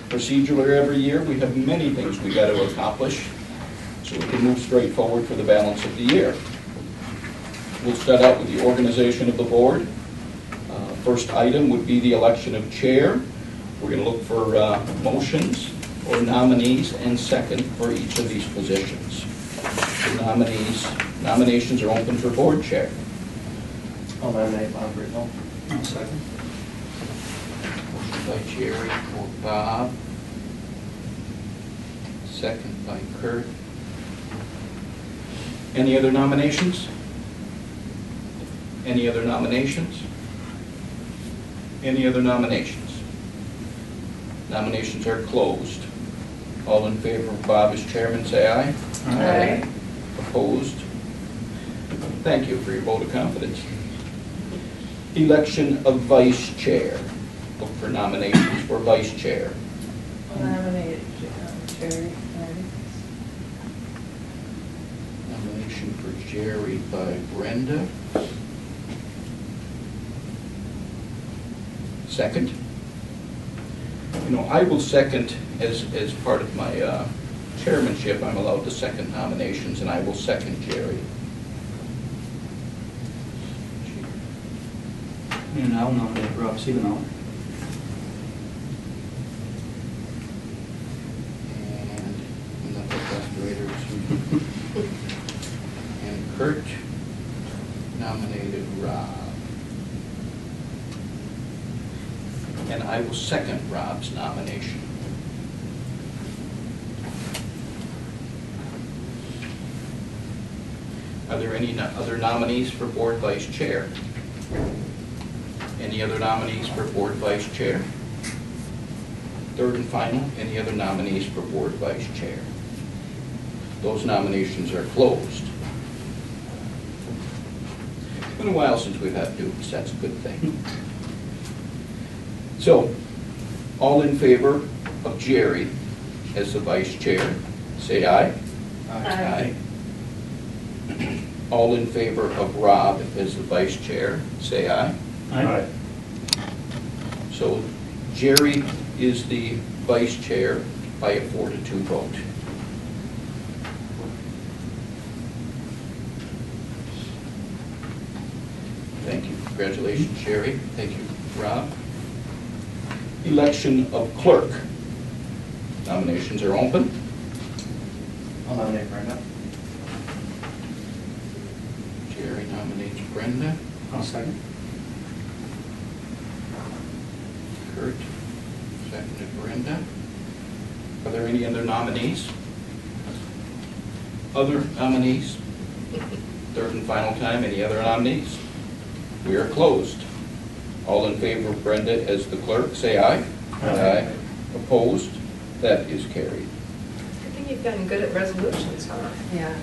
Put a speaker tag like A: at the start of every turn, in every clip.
A: Procedurally, every year, we have many things we got to accomplish so we can move straight forward for the balance of the year. We'll start out with the organization of the board. First item would be the election of chair. We're going to look for motions or nominees and second for each of these positions. The nominations are open for board chair.
B: I'll nominate Bob Britnell.
C: I'll second.
A: Motion by Jerry for Bob. Second by Kurt. Any other nominations? Any other nominations? Any other nominations? Nominations are closed. All in favor of Bob as chairman, say aye.
C: Aye.
A: Opposed? Thank you for your vote of confidence. Election of vice chair. Look for nominations for vice chair.
D: I'll nominate Jerry.
A: Nomination for Jerry by Brenda. Second. You know, I will second, as part of my chairmanship, I'm allowed to second nominations, and I will second Jerry.
C: And I'll nominate Rob Seabanall.
A: And the restorators. And Kurt nominated Rob. And I will second Rob's nomination. Are there any other nominees for board vice chair? Any other nominees for board vice chair? Third and final, any other nominees for board vice chair? Those nominations are closed. It's been a while since we've had duties, that's a good thing. So, all in favor of Jerry as the vice chair, say aye.
D: Aye.
A: Aye. All in favor of Rob as the vice chair, say aye.
C: Aye.
A: So Jerry is the vice chair by a 4-2 vote. Thank you. Congratulations, Jerry. Thank you, Rob. Election of clerk. Nominations are open.
B: I'll nominate Brenda.
A: Jerry nominates Brenda.
C: I'll second.
A: Kurt, seconded Brenda. Are there any other nominees? Other nominees? Third and final time, any other nominees? We are closed. All in favor of Brenda as the clerk, say aye.
C: Aye.
A: Opposed? That is carried.
E: I think you've gotten good at resolutions, huh?
D: Yeah.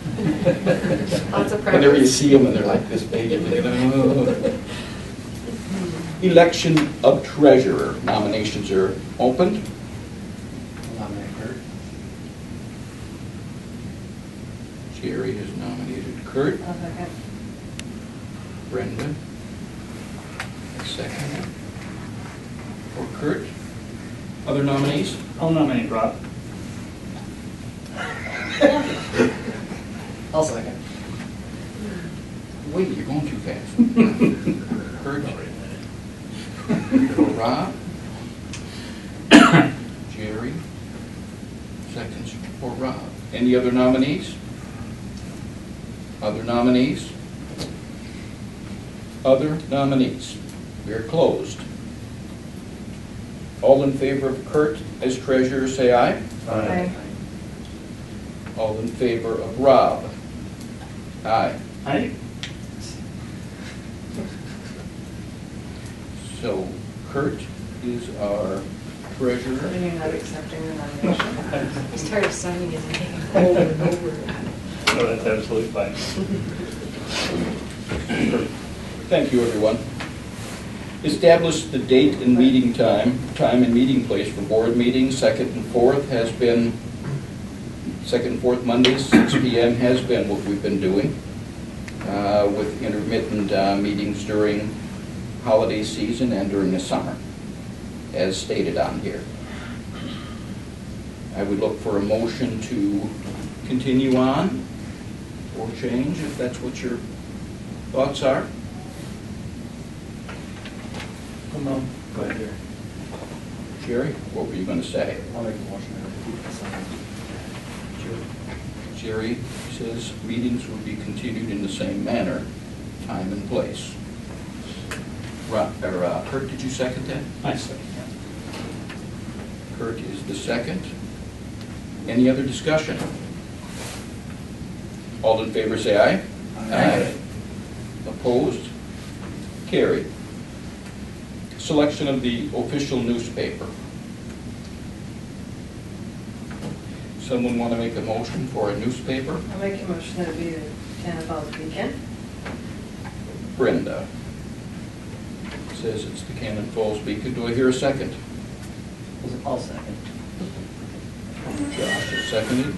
E: Lots of practice.
A: Whenever you see them and they're like this big, you think, oh. Election of treasurer. Nominations are opened.
B: I'll nominate Kurt.
A: Jerry has nominated Kurt.
D: I'll second.
A: Brenda. Second. For Kurt. Other nominees?
C: I'll nominate Rob.
B: I'll second.
A: Wait, you're going too fast. Kurt. For Rob. Jerry. Seconds for Rob. Any other nominees? Other nominees? Other nominees? We are closed. All in favor of Kurt as treasurer, say aye.
D: Aye.
A: All in favor of Rob? Aye.
C: Aye.
A: So Kurt is our treasurer.
D: So you're not accepting the nomination?
E: He started signing his name over and over.
C: No, that's absolutely fine.
A: Thank you, everyone. Establish the date and meeting time and meeting place for board meetings. Second and fourth Mondays, 6 p.m. has been what we've been doing with intermittent meetings during holiday season and during the summer, as stated on here. I would look for a motion to continue on or change, if that's what your thoughts are.
B: Come on.
C: Go ahead, Jerry.
A: Jerry, what were you going to say?
B: I'll make a motion to keep the sign.
A: Jerry says meetings will be continued in the same manner, time and place. Kurt, did you second that?
C: I second
A: Kurt is the second. Any other discussion? All in favor say aye.
B: Aye.
A: Opposed? Carried. Selection of the official newspaper. Someone want to make a motion for a newspaper?
D: I'll make a motion that it be the Cannon Falls Beacon.
A: Brenda says it's the Cannon Falls Beacon. Do I hear a second?
B: I'll second.
A: Josh has seconded.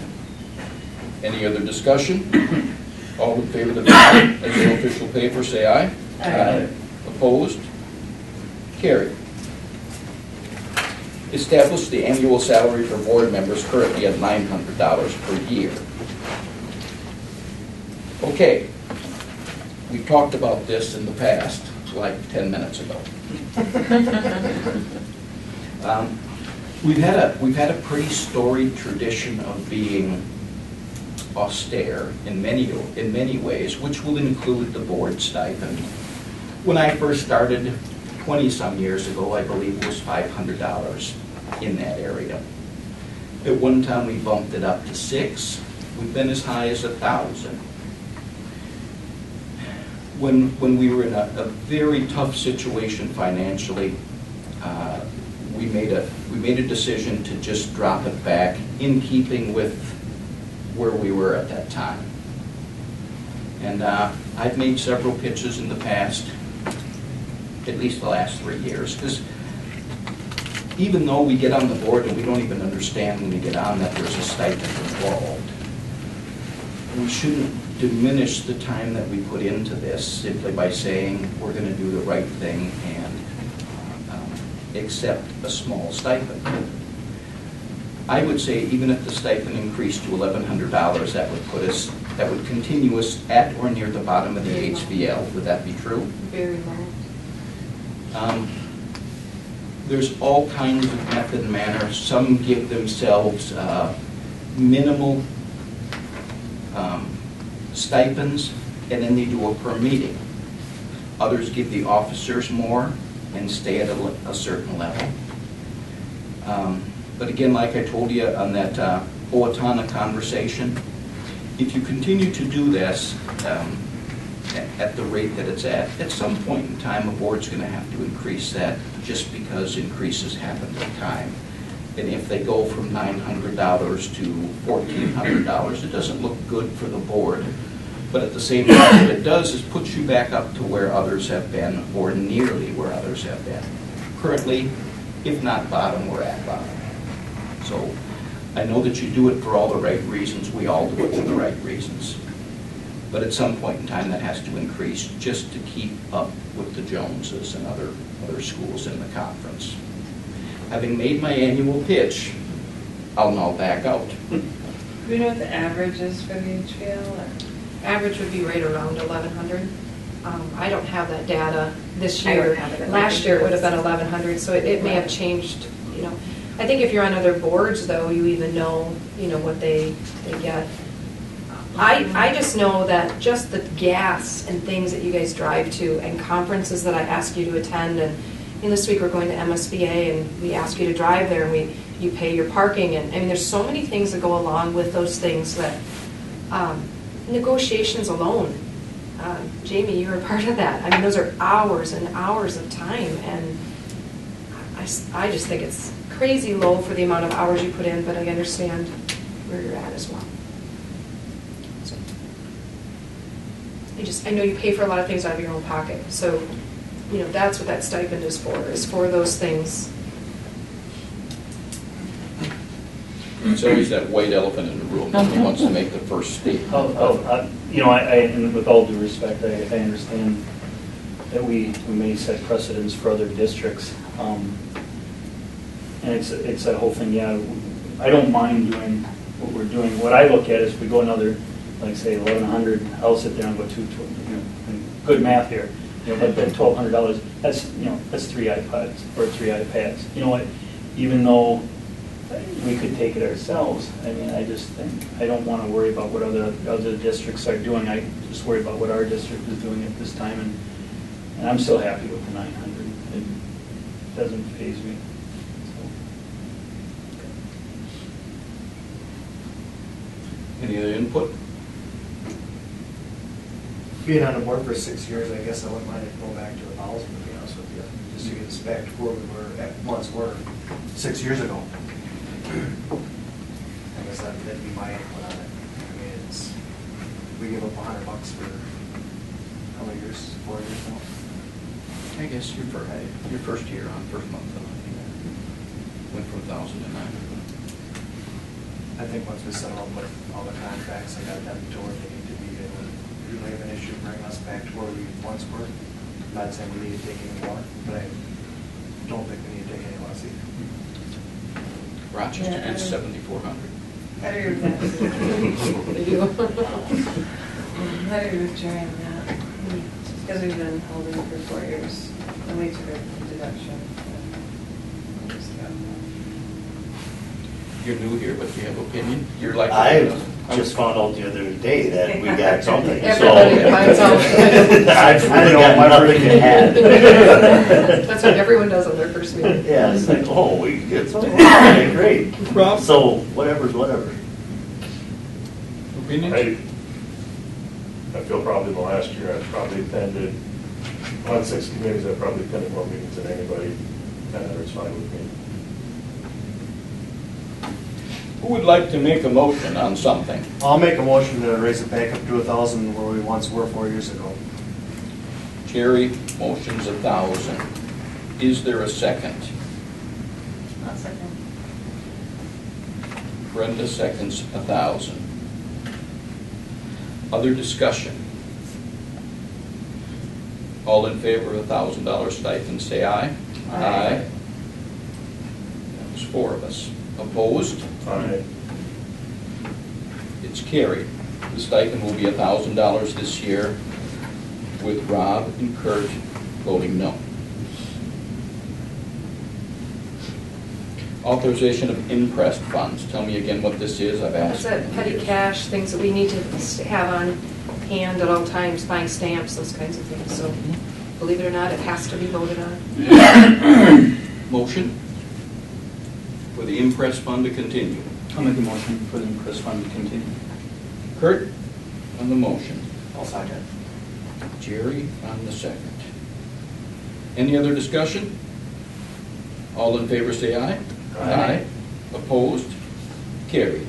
A: Any other discussion? All in favor of the as the official paper, say aye.
D: Aye.
A: Opposed? Carried. Establish the annual salary for board members currently at $900 per year. Okay, we talked about this in the past, like 10 minutes ago. We've had a pretty storied tradition of being austere in many ways, which will include the board stipend. When I first started 20-some years ago, I believe it was $500 in that area. At one time, we bumped it up to $6,000. We've been as high as $1,000. When we were in a very tough situation financially, we made a decision to just drop it back in keeping with where we were at that time. And I've made several pitches in the past, at least the last 3 years, because even though we get on the board and we don't even understand when we get on that there's a stipend involved, we shouldn't diminish the time that we put into this simply by saying we're going to do the right thing and accept a small stipend. I would say even if the stipend increased to $1,100, that would continue us at or near the bottom of the HVL. Would that be true?
E: Very low.
A: There's all kinds of method and manner. Some give themselves minimal stipends, and then they do a per meeting. Others give the officers more and stay at a certain level. But again, like I told you on that Owatonna conversation, if you continue to do this at the rate that it's at some point in time, a board's going to have to increase that just because increases happen with time. And if they go from $900 to $1,400, it doesn't look good for the board. But at the same time, what it does is put you back up to where others have been, or nearly where others have been. Currently, if not bottom, we're at bottom. So I know that you do it for all the right reasons. We all do it for the right reasons. But at some point in time, that has to increase just to keep up with the Joneses and other schools in the conference. Having made my annual pitch, I'll now back out.
D: Do we know what the average is for the HVL? or-
E: Average would be right around 1,100. I don't have that data this
D: I
E: year.
D: don't have it.
E: Last year it would have been 1,100, so it may have changed, you know. I think if you're on other boards though, you even know, you know, what they get. I just know that just the gas and things that you guys drive to and conferences that I ask you to attend, and this week we're going to MSBA and we ask you to drive there and you pay your parking, and I mean there's so many things that go along with those things that negotiations alone. Jamie, you were part of that. I mean those are hours and hours of time, and I just think it's crazy low for the amount of hours you put in, but I understand where you're at as well. So, I know you pay for a lot of things out of your own pocket, so you know that's what that stipend is for those things.
A: It's always that white elephant in the room. Nobody wants to make the first statement.
C: You know, and with all due respect, I understand that we may set precedents for other districts. And it's that whole thing, yeah, I don't mind doing what we're doing. What I look at is if we go another, like say 1,100, I'll sit there and go good math here, but then $1,200, that's, that's 3 iPods or 3 iPads. You know what, even though we could take it ourselves, I mean, I just think, I don't want to worry about what other districts are doing. I just worry about what our district is doing at this time, and I'm still happy with the 900. It doesn't faze me.
A: Any other input?
F: Being on the board for 6 years, I guess I wouldn't mind if going back to 1,000, to be honest with you, just to get us back to where we were once were 6 years ago. I guess that'd be my input on it. I mean, we give up $100 for how many years? 4 years now?
A: I guess your first year on first month, went from 1,000 to 900.
F: I think once we settle up with all the contracts, I got them to where they need to be, if we have an issue, bring us back to where we once were. I'm not saying we need to take any more, but I don't think we need to take any less either.
A: Rochester
D: Yeah,
A: did 7,400.
D: I agree with that.
E: They do.
D: I agree with Jerry on that. Because we've been holding for 4 years, and we took a deduction.
A: You're new here, but you have opinion? You're like.
G: I just found out the other day that we got something, so.
E: Everybody finds out.
G: I've really got nothing to add.
E: That's what everyone does on their first meeting.
G: Yeah, it's like, oh, we get something, okay, great.
A: Rob?
G: So, whatever's whatever.
A: Opinions?
H: I feel probably the last year I've probably attended, on 6 committees, I've probably attended more meetings than anybody, and it's fine with me.
A: Who would like to make a motion on something?
F: I'll make a motion to raise it back up to 1,000 where we once were 4 years ago.
A: Jerry, motion's 1,000. Is there a second?
D: Not second.
A: Brenda seconds 1,000. Other discussion? All in favor of $1,000 stipend, say aye.
D: Aye.
A: That was 4 of us. Opposed?
H: Aye.
A: It's carried. The stipend will be $1,000 this year, with Rob and Kurt voting no. Authorization of imprest funds. Tell me again what this is. I've asked.
E: It's that petty cash, things that we need to have on hand at all times, buying stamps, those kinds of things. So believe it or not, it has to be voted on.
A: Motion for the imprest fund to continue.
C: I'll make a motion for the impress fund to continue.
A: Kurt on the motion.
F: I'll second.
A: Jerry on the second. Any other discussion? All in favor say aye.
C: Aye.
A: Opposed? Carried.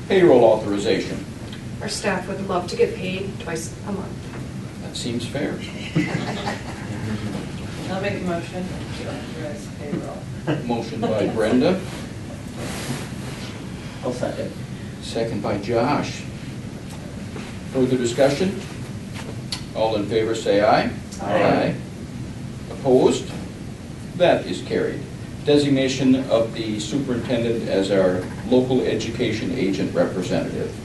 A: Payroll authorization.
E: Our staff would love to get paid twice a month.
A: That seems fair.
D: I'll make a motion to authorize payroll.
A: Motion by Brenda,
B: I'll second.
A: second by Josh. Further discussion? All in favor say aye.
B: Aye.
A: Opposed? That is carried. Designation of the superintendent as our local education agent representative.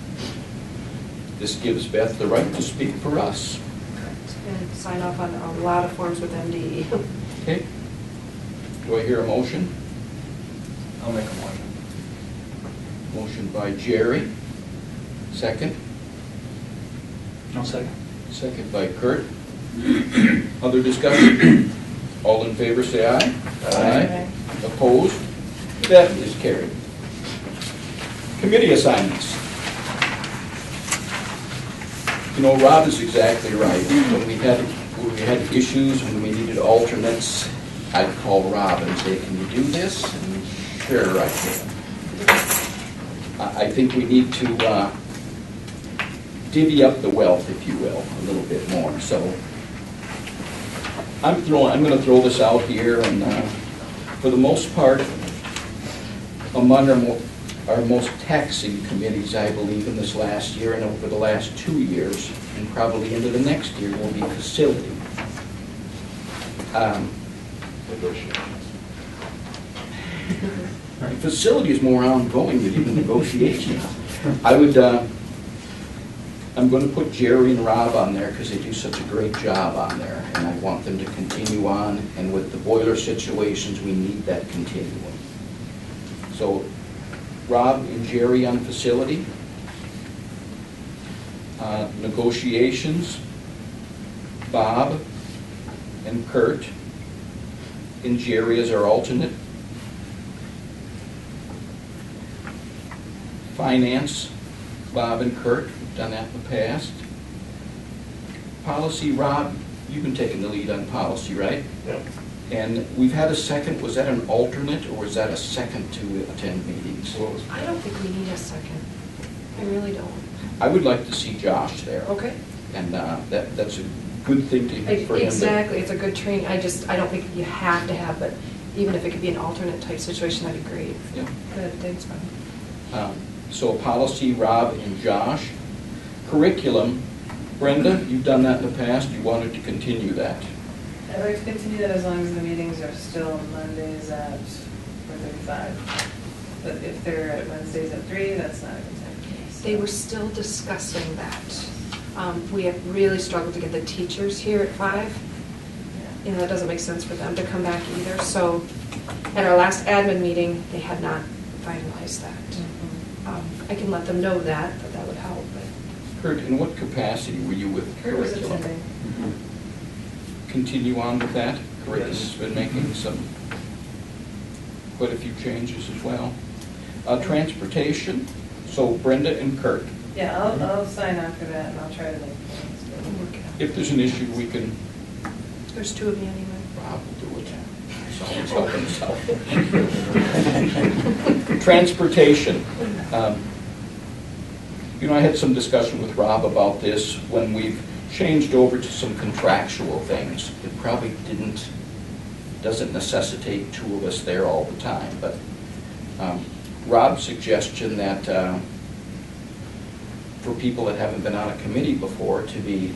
A: This gives Beth the right to speak for us.
E: And sign off on a lot of forms with MDE.
A: Okay? Do I hear a motion?
F: I'll make a motion.
A: Motion by Jerry. Second.
C: No second.
A: Second by Kurt. Other discussion? All in favor say aye.
D: Aye.
A: Opposed? That is carried. Committee assignments. You know, Rob is exactly right. When we had issues, when we needed alternates, I'd call Rob and say, can you do this? And sure, I can. I think we need to divvy up the wealth, if you will, a little bit more. So I'm going to throw this out here, and for the most part, among our most taxing committees, I believe, in this last year and over the last 2 years, and probably into the next year, will be facility.
H: Negotiations.
A: The facility is more ongoing than even negotiations. I would, I'm going to put Jerry and Rob on there because they do such a great job on there, and I want them to continue on, and with the boiler situations, we need that continuing. So Rob and Jerry on facility. Negotiations, Bob and Kurt, and Jerry as our alternate. Finance, Bob and Kurt, we've done that in the past. Policy, Rob, you've been taking the lead on policy, right?
H: Yep.
A: And we've had a second, was that an alternate, or was that a second to attend meetings?
H: What was-
E: I don't think we need a second. I really don't.
A: I would like to see Josh there.
E: Okay.
A: And that's a good thing to for him.
E: Exactly, it's a good training. I don't think you have to have, but even if it could be an alternate type situation, that'd be great.
A: Yeah.
E: Good, thanks, Bob.
A: So policy, Rob and Josh. Curriculum, Brenda, you've done that in the past, you wanted to continue that.
D: I'd like to continue that as long as the meetings are still Mondays at 4:35. But if they're at Wednesdays at 3, that's not a good time for me. so.
E: They were still discussing that. We have really struggled to get the teachers here at 5.
D: Yeah.
E: You know, it doesn't make sense for them to come back either. So at our last admin meeting, they had not finalized that. I can let them know that would help. But
A: Kurt, in what capacity were you with
D: Kurt was
A: curriculum?
D: attending.
A: Continue on with that? Kurt has been making quite a few changes as well. Transportation, so Brenda and Kurt.
D: Yeah, I'll sign on for that, and I'll try to make
E: we'll
D: things
E: work it out.
A: If there's an issue, we can,
E: There's 2 of you anyway.
A: Rob will do it. He's always helping himself. Transportation. You know, I had some discussion with Rob about this when we've changed over to some contractual things. It probably doesn't necessitate 2 of us there all the time, but Rob's suggestion that for people that haven't been on a committee before to be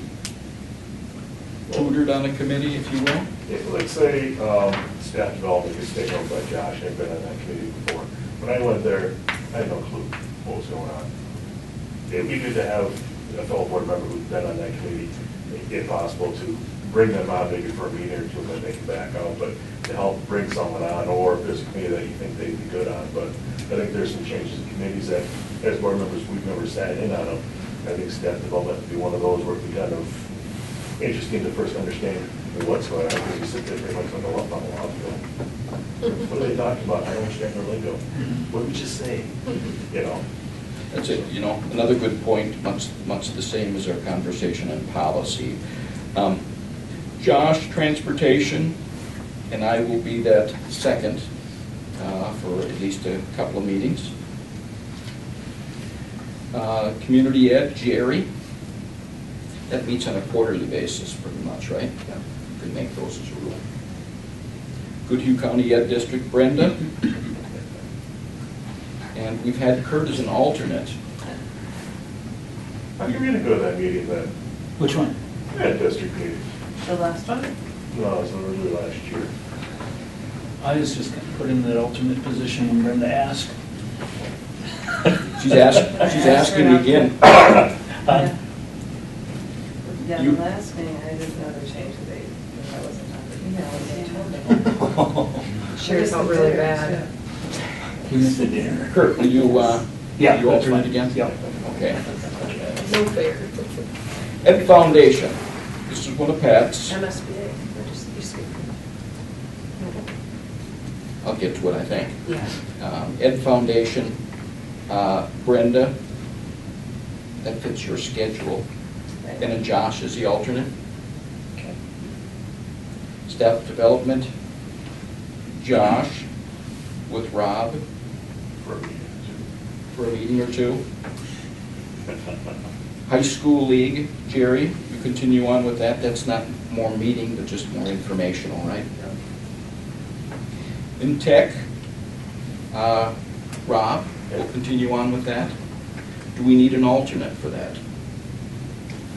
A: tutored on a committee, if you will.
H: Yeah, let's say staff development gets taken over by Josh, I've been on that committee before. When I went there, I had no clue what was going on. It'd be good to have a fellow board member who's been on that committee, if possible, to bring them on maybe for a meeting or 2 and then they can back out, but to help bring someone on, or if there's a committee that you think they'd be good on. But I think there's some changes in committees that, as board members, we've never sat in on them. I think staff development would be one of those where it'd be kind of interesting to first understand what's going on, because you sit there pretty much like a lump on a log. What are they talking about? I don't understand their lingo. What did we just say? You know?
A: That's it, you know, another good point, much the same as our conversation on policy. Josh, transportation, and I will be that second for at least a couple of meetings. Community ed, Jerry. That meets on a quarterly basis pretty much, right? Yeah. You can make those as a rule. Goodhue County Ed District, Brenda. And we've had Kurt as an alternate.
H: How come you didn't go to that meeting then?
C: Which one?
H: That district meeting?
D: The last one?
H: No, it was literally last year.
C: I was just gonna put in that alternate position when Brenda asked.
A: She's asking again.
D: Yeah,
A: You-
D: the last meeting, I didn't know they changed the date, because I wasn't on the email when they told me.
E: Sure felt really bad.
C: We missed the dinner.
A: Kurt, will you,
C: Yeah,
A: you
C: that's
A: alternate
C: right.
A: again?
C: Yeah.
A: Okay.
E: No fair.
A: Ed Foundation, this is one of Pat's.
E: MSBA, or just, you skip.
A: I'll get to it, I think.
E: Yeah.
A: Ed Foundation, Brenda, that fits your schedule. And then Josh is the alternate.
D: Okay.
A: Staff Development, Josh with Rob
H: For a meeting.
A: for a meeting or 2. High School League, Jerry, you continue on with that. That's not more meeting, but just more informational, right? In Tech, Rob will continue on with that. Do we need an alternate for that?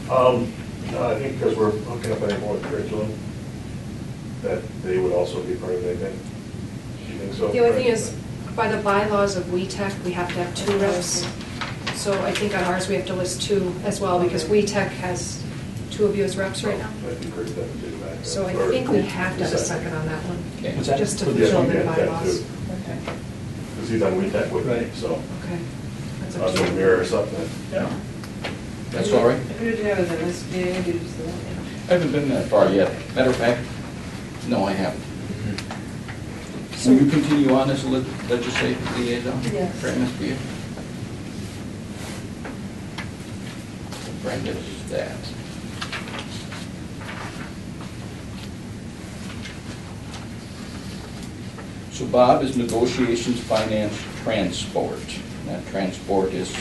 H: No, I think because we're hooking up any more with curriculum, that they would also be part of that thing. Do you think so?
E: The only thing is, by the bylaws of WeTech, we have to have 2 reps. So I think on ours, we have to list 2 as well, because WeTech has 2 of you as reps right now.
H: I'd encourage that to do that.
E: So I think we have to have a second on that one,
A: Okay.
C: What's that?
E: just to
C: Yeah,
E: fulfill
H: we
E: the
H: got that
E: bylaws.
H: too.
D: Okay.
H: Because he's on WeTech with me,
C: Right.
H: so
E: Okay. That's
H: I was
E: up
H: going
E: to
H: to
E: you.
H: mirror something.
C: Yeah.
A: That's all right?
D: Who did you have as MSBA? Did you just,
A: I haven't been that far yet. Matter of fact, no, I haven't. So you continue on as a legislative liaison?
D: Yes.
A: For MSBA? Brenda is that. So Bob is negotiations, finance, transport. That transport is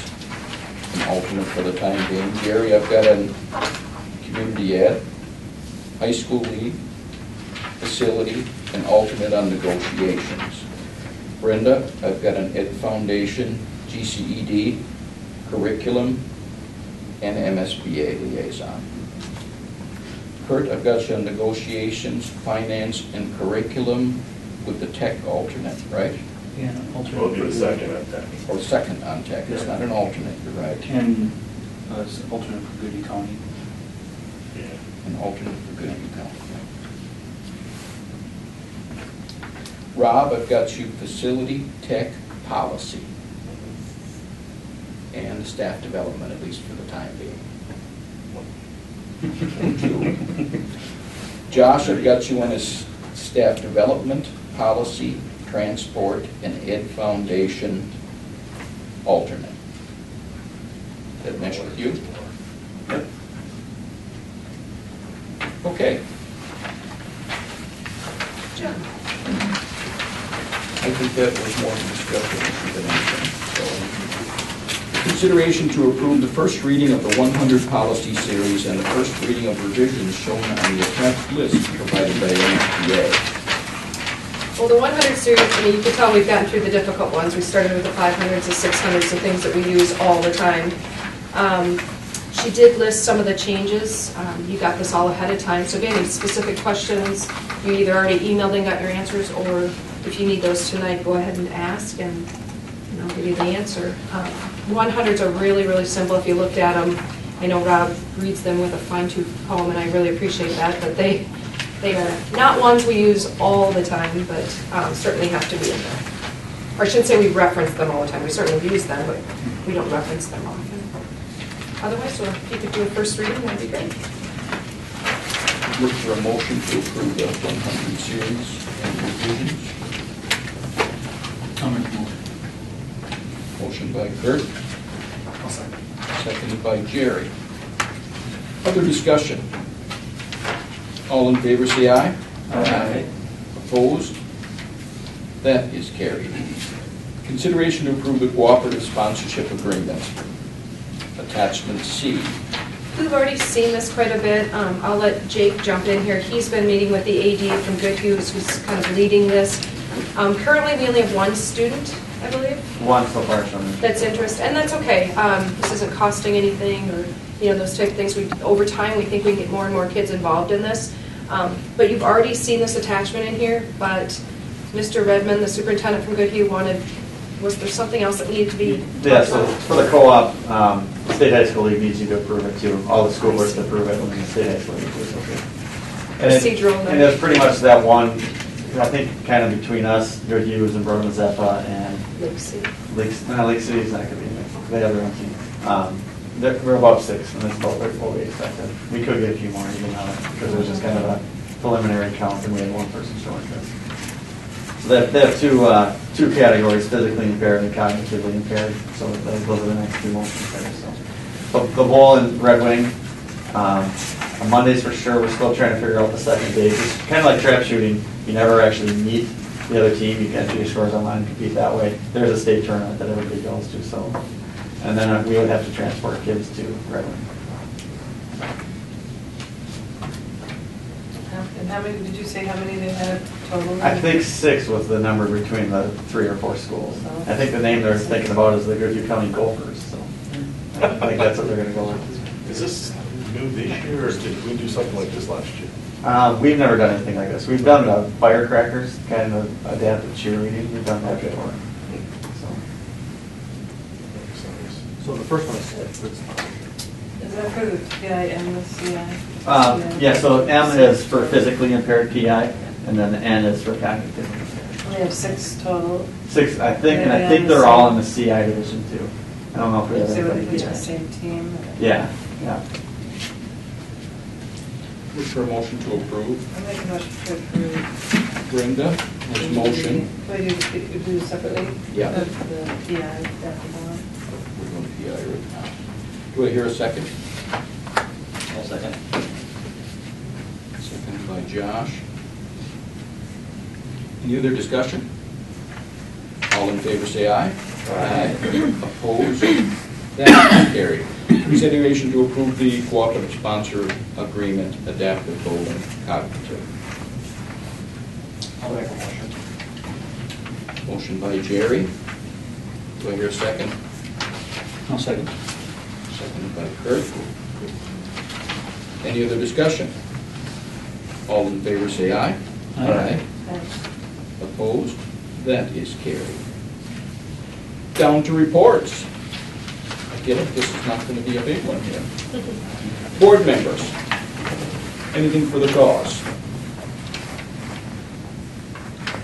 A: an alternate for the time being. Gary, I've got a community ed, high school lead, facility, and alternate on negotiations. Brenda, I've got an Ed Foundation, GCED, curriculum, and MSBA liaison. Kurt, I've got you on negotiations, finance, and curriculum with the tech alternate, right?
C: Yeah, alternate.
H: We'll be the second at that.
A: Or second on tech, it's not an alternate, you're right.
C: And it's alternate for Goodie County.
H: Yeah.
A: An alternate for Goodhue County. Rob, I've got you facility, tech, policy, and staff development, at least for the time being. Josh, I've got you on as staff development, policy, transport, and Ed Foundation alternate. That mesh with you?
C: Yep.
A: Okay.
E: John.
A: I think that was more of a discussion than anything. So, consideration to approve the first reading of the 100 policy series and the first reading of revisions shown on the attached list provided by MSBA.
E: Well, the 100 series, I mean, you can tell we've gotten through the difficult ones. We started with the 500s, the 600s, the things that we use all the time. She did list some of the changes. You got this all ahead of time, so if you have any specific questions, you either already emailed and got your answers, or if you need those tonight, go ahead and ask, and I'll give you the answer. 100s are really, really simple if you looked at them. I know Rob reads them with a fine-tooth comb, and I really appreciate that, but they are not ones we use all the time, but certainly have to be in there. Or I shouldn't say we reference them all the time. We certainly use them, but we don't reference them often. Otherwise, so if you could do a first reading, that'd be great.
A: Look for a motion to approve the 100 series and revisions.
C: I'll make the motion.
A: Motion by Kurt,
F: I'll second.
A: seconded by Jerry. Other discussion? All in favor, say aye.
C: Aye.
A: Opposed? That is carried. Consideration to approve the cooperative sponsorship agreement. Attachment C.
E: We've already seen this quite a bit. I'll let Jake jump in here. He's been meeting with the AD from Goodhue, who's kind of leading this. Currently, we only have 1 student, I believe,
B: One so far, so
E: that's interested, and that's okay. This isn't costing anything, or those type of things. Over time, we think we can get more and more kids involved in this. But you've already seen this attachment in here. But Mr. Redmond, the superintendent from Goodhue, was there something else that needed to be?
I: Yeah, so for the co-op, the State High School League needs you to approve it too. All the school boards to approve it, and the State High School League approves it. And
E: Procedural.
I: And it's pretty much that one, I think, kind of between us, Goodhue and Berlin Zeppa and
E: Lake City.
I: Lake City's not gonna be in there. They have their own team. We're about 6, and that's about what we expected. We could get a few more even now, because it was just kind of a preliminary count, and we had 1 person show interest. So they have two categories, physically impaired and cognitively impaired, so those are the next 2 motions there, so. But the bowl and Red Wing, on Mondays for sure, we're still trying to figure out the second day. It's kind of like trap shooting, you never actually meet the other team, you can enter your scores online and compete that way. There's a state tournament that everybody goes to, so. And then we would have to transport kids to Red Wing.
D: And how many, did you say how many they had total?
I: I think 6 was the number between the 3 or 4 schools. I think the name they're thinking about is the Goodhue County Gophers, so I think that's what they're gonna go with.
H: Is this new this year, or did we do something like this last year?
I: We've never done anything like this. We've done firecrackers, kind of adaptive cheerleading, we've done that before.
F: So the first one is for the sponsorship.
D: Is that for the PI and the CI?
I: Yeah, so M is for physically impaired PI, and then the N is for cognitively impaired.
D: We have 6 total.
I: 6, I think, and I
D: Maybe
I: think
D: on the
I: they're all
D: same-
I: in the CI division too. I don't know if we have
D: So would
I: anybody
D: it be the
I: PI.
D: same team?
I: Yeah, yeah.
A: Look for a motion to approve.
D: I make a motion to approve.
A: Brenda has a motion.
D: Can we do separately?
A: Yeah.
D: The PI, after one.
A: We're going to PI right now. Do I hear a second?
B: I'll second.
A: Seconded by Josh. Any other discussion? All in favor, say aye. Aye. Opposed? That is carried. Consideration to approve the cooperative sponsor agreement, Adaptive Bowling Cognitive.
F: I'll make a motion.
A: Motion by Jerry. Do I hear a second?
C: I'll second.
A: Seconded by Kurt. Any other discussion? All in favor, say aye.
C: Aye.
A: Opposed? That is carried. Down to reports. I get it, this is not going to be a big one here. Board members, anything for the cause?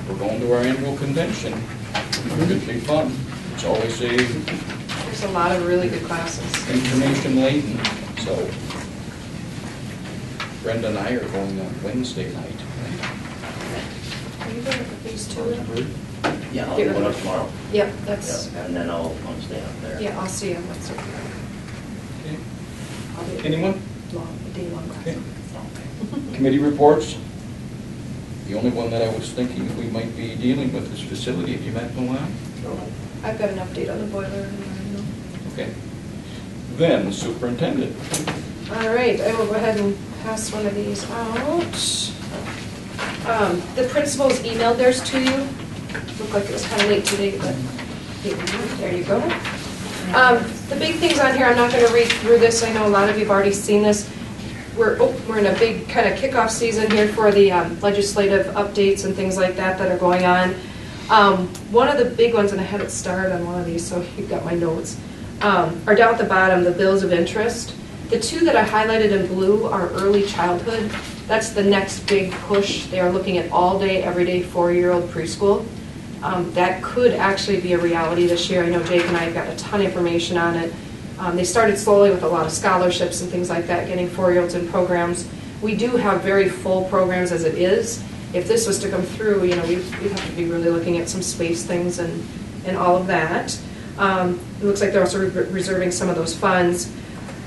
A: We're going to our annual convention. It's going to be fun. It's always
E: There's a lot of really good classes.
A: information laden, so Brenda and I are going on Wednesday night.
E: Are you going to phase 2?
G: Yeah, I'll do one up tomorrow.
E: Yep, that's,
G: Yeah, and then I'll stay up there.
E: yeah, I'll see you on Wednesday.
A: Okay.
E: I'll be
A: Anyone?
E: long, a day-long class.
A: Okay. Committee reports. The only one that I was thinking we might be dealing with is facility. Have you met Milan?
E: I've got an update on the boiler. and
A: Okay. Then superintendent.
E: All right, I will go ahead and pass one of these out. The principals emailed theirs to you. Looked like it was kind of late today, but there you go. The big things on here, I'm not going to read through this. I know a lot of you have already seen this. We're in a big kind of kickoff season here for the legislative updates and things like that are going on. One of the big ones, and I had it starred on one of these, so you've got my notes, are down at the bottom, the bills of interest. The 2 that I highlighted in blue are early childhood. That's the next big push. They are looking at all day, every day, 4-year-old preschool. That could actually be a reality this year. I know Jake and I have got a ton of information on it. They started slowly with a lot of scholarships and things like that, getting 4-year-olds in programs. We do have very full programs as it is. If this was to come through, we'd have to be really looking at some space things and all of that. It looks like they're also reserving some of those funds.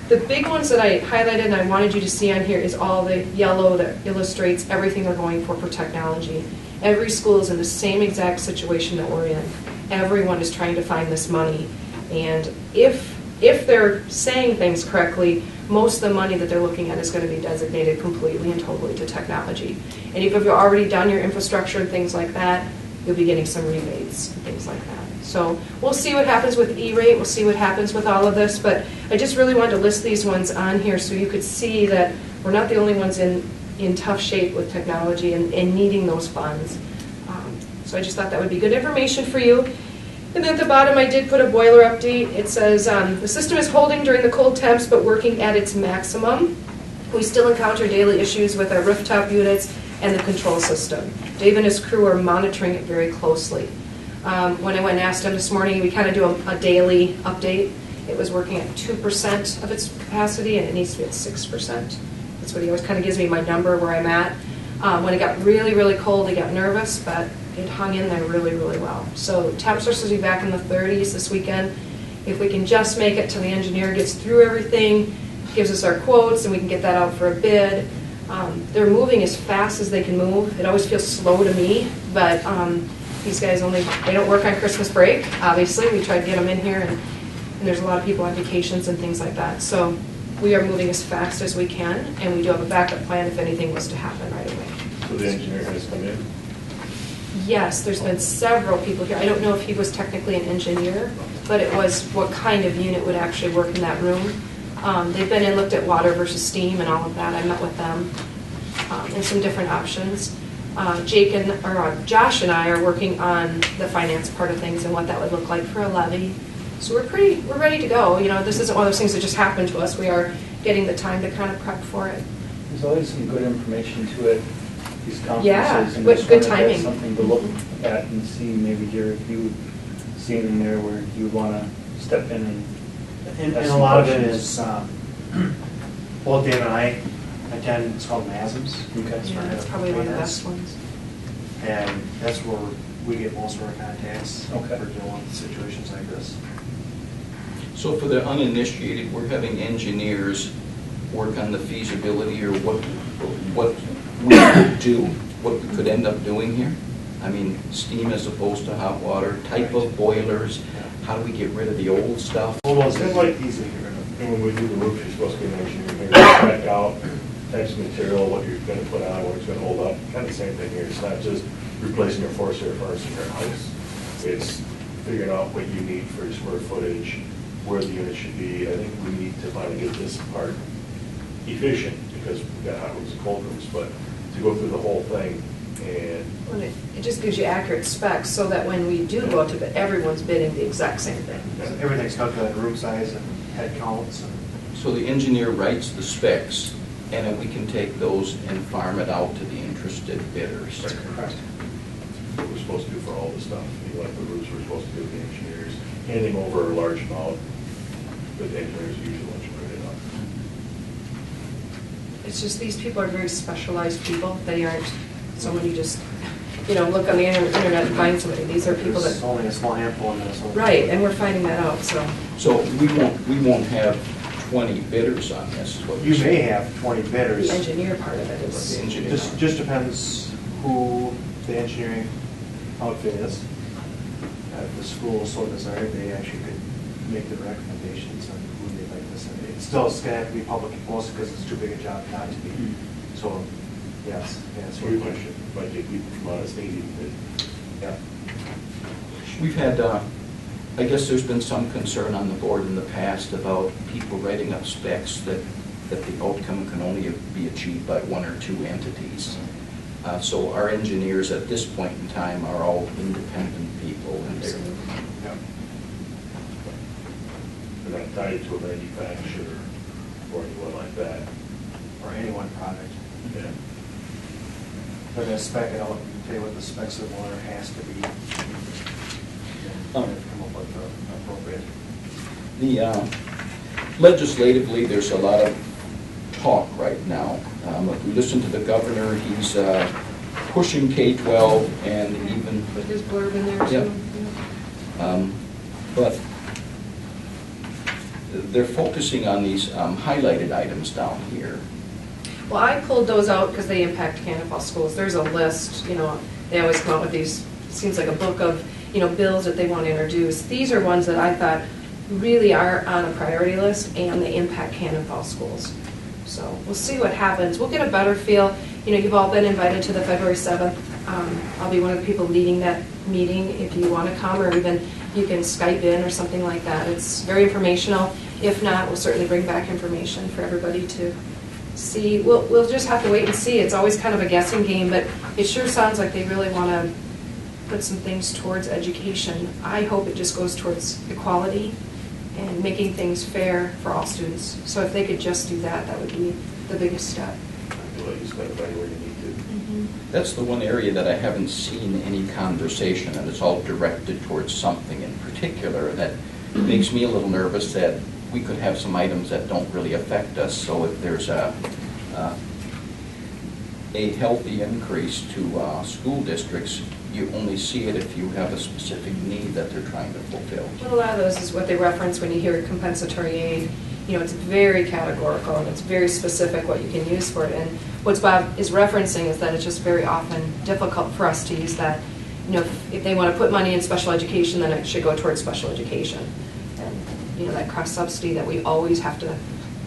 E: The big ones that I highlighted and I wanted you to see on here is all the yellow that illustrates everything they're going for technology. Every school is in the same exact situation that we're in. Everyone is trying to find this money. And if they're saying things correctly, most of the money that they're looking at is going to be designated completely and totally to technology. And if you've already done your infrastructure and things like that, you'll be getting some rebates and things like that. So we'll see what happens with E-rate, we'll see what happens with all of this, but I just really wanted to list these ones on here so you could see that we're not the only ones in tough shape with technology and needing those funds. So I just thought that would be good information for you. And then at the bottom I did put a boiler update. It says the system is holding during the cold temps but working at its maximum. We still encounter daily issues with our rooftop units and the control system. Dave and his crew are monitoring it very closely. When I went and asked him this morning, we kind of do a daily update. It was working at 2% of its capacity and it needs to be at 6%. That's what he always kind of gives me my number where I'm at. When it got really, really cold, he got nervous, but it hung in there really, really well. So temps are supposed to be back in the 30s this weekend. If we can just make it till the engineer gets through everything, gives us our quotes, and we can get that out for a bid. They're moving as fast as they can move. It always feels slow to me, but these guys they don't work on Christmas break, obviously. We try to get them in here, and there's a lot of people on vacations and things like that. So we are moving as fast as we can, and we do have a backup plan if anything was to happen right away.
H: So the engineer has come in?
E: Yes, there's been several people here. I don't know if he was technically an engineer, but it was what kind of unit would actually work in that room. They've been in, looked at water versus steam and all of that. I met with them and some different options. Josh and I are working on the finance part of things and what that would look like for a levy. So we're ready to go. You know, this isn't one of those things that just happened to us. We are getting the time to kind of prep for it.
C: There's always some good information to it, these conferences.
E: Yeah,
C: and
E: good-
C: just
E: good
C: wanted to have
E: timing.
C: Something to look at and see, maybe here, if you see anything there where you want to step in and
F: And
C: ask
F: a
C: some
F: lot of it
C: questions.
F: is, both Dave and I attend, it's called MASMS.
C: Okay.
E: Yeah, that's probably one of the best ones.
F: And that's where we get most of our contacts
C: Okay.
F: for dealing with situations like this.
A: So for the uninitiated, we're having engineers work on the feasibility or what we could do, what we could end up doing here? I mean, steam as opposed to hot water, type of boilers, how do we get rid of the old stuff?
F: All those
H: It's
F: things
H: like-
F: like easily get rid of.
H: And when we do the roof, you're supposed to be an engineer, maybe back out, types of material, what you're gonna put on, what it's gonna hold up, kind of the same thing here. It's not just replacing your forced air furnace in your house. It's figuring out what you need for your square footage, where the unit should be. I think we need to finally get this part efficient, because we've got hot rooms and cold rooms, but to go through the whole thing and
E: Well, it just gives you accurate specs so that when we do go to bid, everyone's bidding the exact same thing.
F: Everything's calculated, room size and head counts and.
A: So the engineer writes the specs, and then we can take those and farm it out to the interested bidders.
F: Correct.
H: what we're supposed to do for all the stuff. You know, like the roofs, we're supposed to do with the engineers. Anything over a large amount, the engineers usually let you put it up.
E: It's just these people are very specialized people. They aren't someone you just, look on the internet and find somebody. These are people
F: There's
E: that,
F: only a small handful in Minnesota.
E: right, and we're finding that out, so.
A: So we won't have 20 bidders on this, is what
F: You
A: you're
F: may
A: saying.
F: have 20 bidders.
E: The engineer part of it
A: The
E: is,
A: engineer.
F: Just depends who the engineering outfit is. If the school so desired, they actually could make the recommendations on who they'd like to send. It's still going to have to be public, mostly because it's too big a job not to be. So, yes, that's
H: So
F: your
H: we
F: question.
H: might get people from out of state even bid.
F: Yeah.
A: We've had, I guess there's been some concern on the board in the past about people writing up specs that the outcome can only be achieved by one or two entities. So our engineers at this point in time are all independent people, and they're,
F: Yeah.
H: They're not tied to a manufacturer or anyone like that.
F: Or any one product.
H: Yeah.
F: They're going to spec it out and tell you what the specs of the water has to be.
A: Oh.
F: And come up with the appropriate.
A: legislatively, there's a lot of talk right now. If we listen to the governor, he's pushing K-12 and even,
E: with his blurb in there
A: Yep.
E: too.
A: but they're focusing on these highlighted items down here.
E: Well, I pulled those out because they impact Canada schools. There's a list, they always come out with these, seems like a book of, bills that they want to introduce. These are ones that I thought really are on a priority list and they impact Cannon Falls schools. So we'll see what happens. We'll get a better feel. You've all been invited to the February 7th. I'll be one of the people leading that meeting if you want to come, or even you can Skype in or something like that. It's very informational. If not, we'll certainly bring back information for everybody to see. We'll just have to wait and see. It's always kind of a guessing game, but it sure sounds like they really want to put some things towards education. I hope it just goes towards equality and making things fair for all students. So if they could just do that, that would be the biggest step.
H: They'll let you spend the money where you need to.
A: That's the one area that I haven't seen any conversation, and it's all directed towards something in particular that makes me a little nervous that we could have some items that don't really affect us. So if there's a healthy increase to school districts, you only see it if you have a specific need that they're trying to fulfill.
E: Well, a lot of those is what they reference when you hear compensatory aid. It's very categorical and it's very specific what you can use for it. And what Bob is referencing is that it's just very often difficult for us to use that. If they want to put money in special education, then it should go towards special education. And, that cross subsidy that we always have to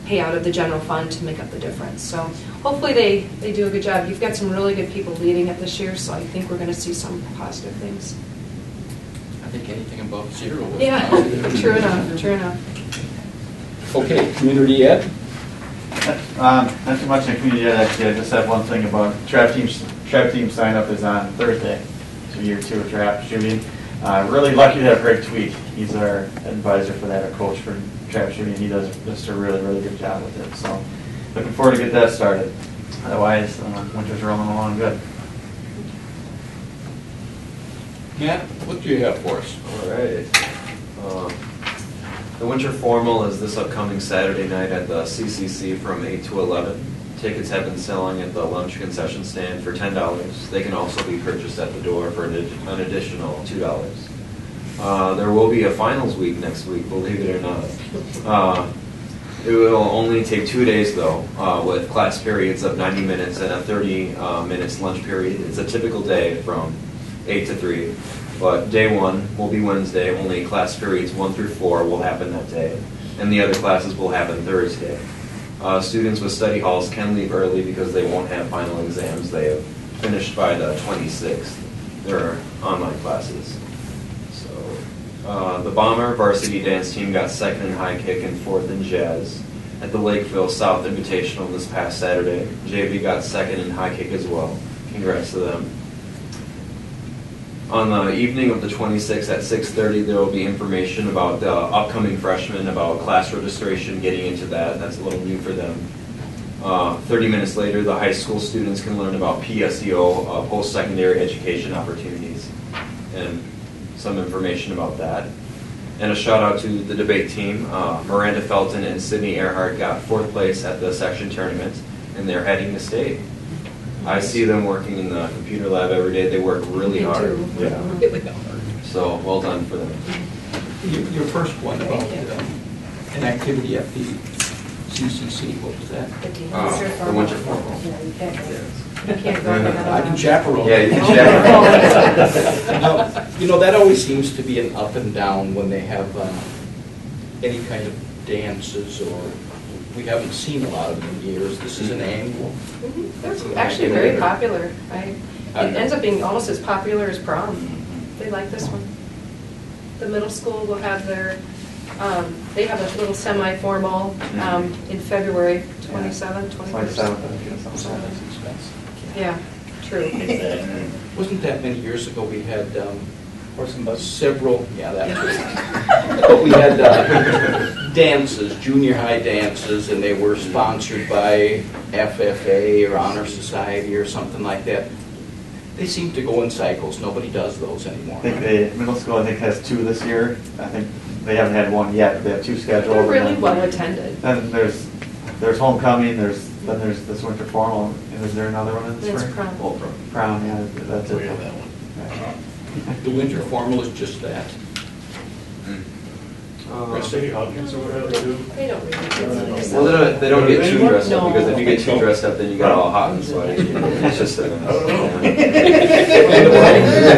E: pay out of the general fund to make up the difference. So hopefully they do a good job. You've got some really good people leading it this year, so I think we're going to see some positive things.
A: I think anything above zero is
E: Yeah,
A: positive.
E: true enough.
A: Okay, community ed?
I: Not too much in community ed, actually. I just have one thing about trap team sign up is on Thursday. So year 2 of trap shooting. Really lucky to have Greg Tweed. He's our advisor for that, our coach for trap shooting. He does just a really, really good job with it. So looking forward to get that started. Otherwise, winter's rolling along good.
A: Matt, what do you have for us?
J: All right. The winter formal is this upcoming Saturday night at the CCC from 8 to 11. Tickets have been selling at the lunch concession stand for $10. They can also be purchased at the door for an additional $2. There will be a finals week next week, believe it or not. It will only take 2 days though, with class periods of 90 minutes and a 30 minutes lunch period. It's a typical day from 8 to 3. But day 1 will be Wednesday. Only class periods 1 through 4 will happen that day, and the other classes will happen Thursday. Students with study halls can leave early because they won't have final exams. They have finished by the 26th. Their online classes. So the Bomber varsity dance team got 2nd in high kick and 4th in jazz at the Lakeville South Invitational this past Saturday. JV got 2nd in high kick as well. Congrats to them. On the evening of the 26th at 6:30, there will be information about the upcoming freshmen, about class registration, getting into that. That's a little new for them. 30 minutes later, the high school students can learn about PSEO, post-secondary education opportunities, and some information about that. And a shout out to the debate team. Miranda Felton and Sydney Earhart got 4th place at the section tournament, and they're heading to state. I see them working in the computer lab every day. They work really hard. Yeah. So well done for them.
A: Your first one about an activity at the CCC, what was that?
J: The winter formal.
E: You can't go to that.
A: I can chaperone.
J: Yeah, you can chaperone.
A: That always seems to be an up and down when they have any kind of dances, or we haven't seen a lot of them in years. This is an annual.
E: They're actually very popular. It ends up being almost as popular as prom. They like this one. The middle school will have they have a little semi-formal in February 27th,
I: 27th, I think it's something like that.
E: Yeah, true.
A: Wasn't that many years ago we had
C: Horse and buggy.
A: several, yeah, that was, but we had dances, junior high dances, and they were sponsored by FFA or Honor Society or something like that. They seem to go in cycles. Nobody does those anymore.
I: I think middle school, has 2 this year. I think they haven't had 1 yet, but they have 2 scheduled.
E: They're really
I: and then-
E: well attended.
I: Then there's homecoming, there's this winter formal, and is there another one in the
E: It's
I: spring?
E: prom.
I: Prom, yeah, that's it.
H: We have that one.
A: The winter formal is just that.
H: City Hawkins or whatever they do.
E: They don't really.
J: Well, they don't get too dressed up,
E: No.
J: because if you get too dressed up, then you got all hot and sweaty. It's just
H: I don't know.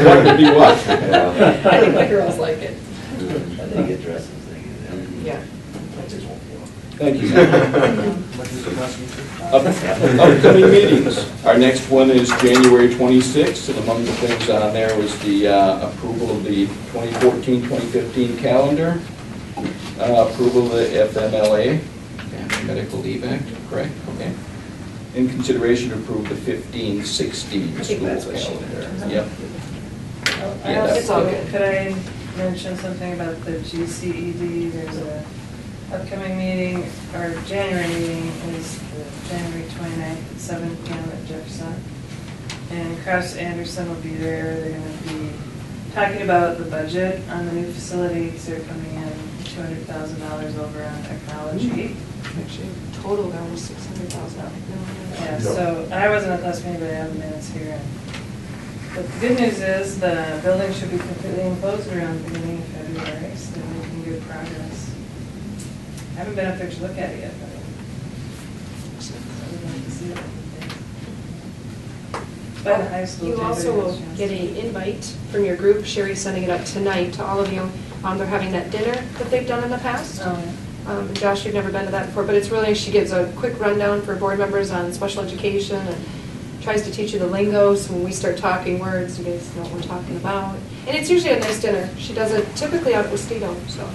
A: What would be what?
E: I think the girls like it.
G: They get dressed as they get there.
E: Yeah.
A: Thank you. Upcoming meetings. Our next one is January 26th, and among the things on there was the approval of the 2014-2015 calendar, approval of the FMLA, Family Medical Leave Act, correct? Okay. In consideration to approve the 15-16
E: I think
A: school
E: that's what she
A: calendar.
E: meant.
A: Yep.
D: I
A: Yeah, that's
D: also,
A: okay.
D: could I mention something about the GCED? There's a upcoming meeting, or January meeting is January 29th at 7 p.m. at Jefferson. And Kraus Anderson will be there. They're going to be talking about the budget on the new facility, because they're coming in $200,000 over on technology.
E: Actually, total they're almost 600,000.
D: Yeah, so I wasn't at last meeting, but I have the minutes here. But the good news is the building should be completely enclosed around the beginning of February, so they're making good progress. I haven't been up there to look at it yet, but I would like to see it. By the high school.
E: You
D: too,
E: also
D: but
E: will
D: it's-
E: get an invite from your group. Sherry's sending it out tonight to all of you. They're having that dinner that they've done in the past.
D: Oh,
E: Josh, you've never been to that before, but it's really, she gives a quick rundown for board members on special education and tries to teach you the lingo, so when we start talking words, you guys know what we're talking about. And it's usually a nice dinner. She does it typically out at Westito, so.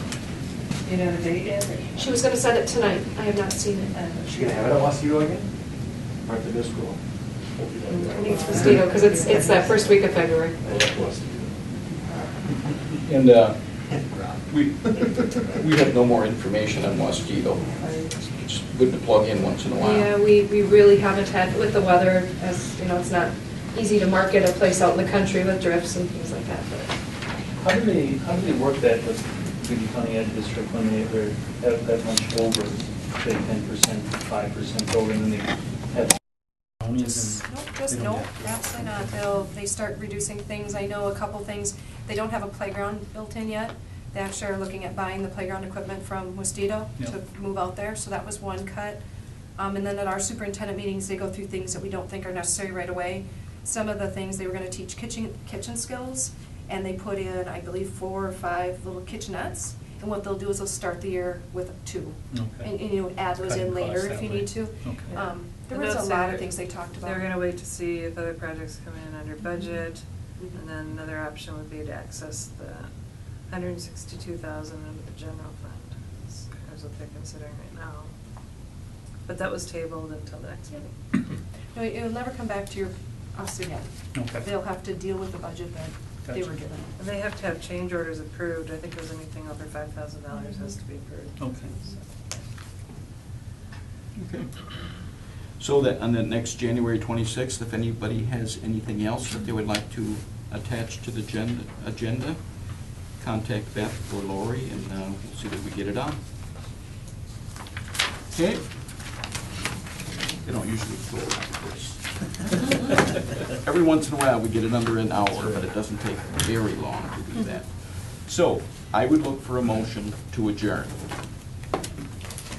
D: you know the date yet?
E: She was gonna send it tonight. I have not seen it.
F: Is she gonna have it at Westito again? Or at the new school?
E: I think it's Westito, because it's that first week of February.
A: And we have no more information on Wastedo. It's good to plug in once in a while.
E: Yeah, we really haven't had, with the weather, as, you know, it's not easy to market a place out in the country with drifts and things like that, but.
C: How do they work that with Union County Ed District when they have that much over, say 10%, 5% over, and then they have counties and?
E: No, absolutely not. They start reducing things. I know a couple things. They don't have a playground built in yet. They actually are looking at buying the playground equipment from Wastedo to move out there, so that was one cut. And then at our superintendent meetings, they go through things that we don't think are necessary right away. Some of the things, they were gonna teach kitchen skills, and they put in, I believe, 4 or 5 little kitchenettes. And what they'll do is they'll start the year with 2.
C: Okay.
E: And you would add those
C: Cutting
E: in later
C: costs
E: if
C: that
E: you
C: way.
E: need to.
C: Okay.
E: There
D: The
E: was a
D: notes
E: lot
D: say
E: of things they talked about.
D: They're gonna wait to see if other projects come in under budget,
E: Mhm.
D: and then another option would be to access the 162,000 under the general fund. That's what they're considering right now. But that was tabled until the next meeting.
E: No, it'll never come back to us again.
C: Okay.
E: They'll have to deal with the budget that they
C: Gotcha.
E: were given.
D: And they have to have change orders approved. I think it was anything over $5,000 has to be approved.
C: Okay.
A: Okay. So that, on the next January 26th, if anybody has anything else that they would like to attach to the agenda, contact Beth or Lori, and we'll see that we get it on. Okay? They don't usually go like this. Every once in a while, we get it under an hour, but it doesn't take very long to do that. So, I would look for a motion to adjourn.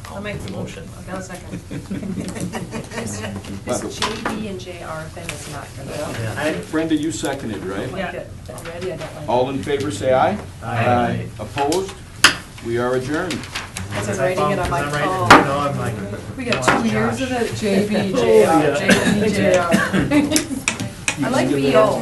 D: I'll make the motion. I'll second.
E: This JB and JR thing is not gonna.
A: Brenda, you seconded, right?
E: Like it already, I don't like it.
A: All in favor, say aye.
G: Aye.
A: Opposed? We are adjourned.
E: As I'm writing it on my phone.
F: No, I'm like.
E: We got 2 years of it, JB, JR, JB, JR. I like BO.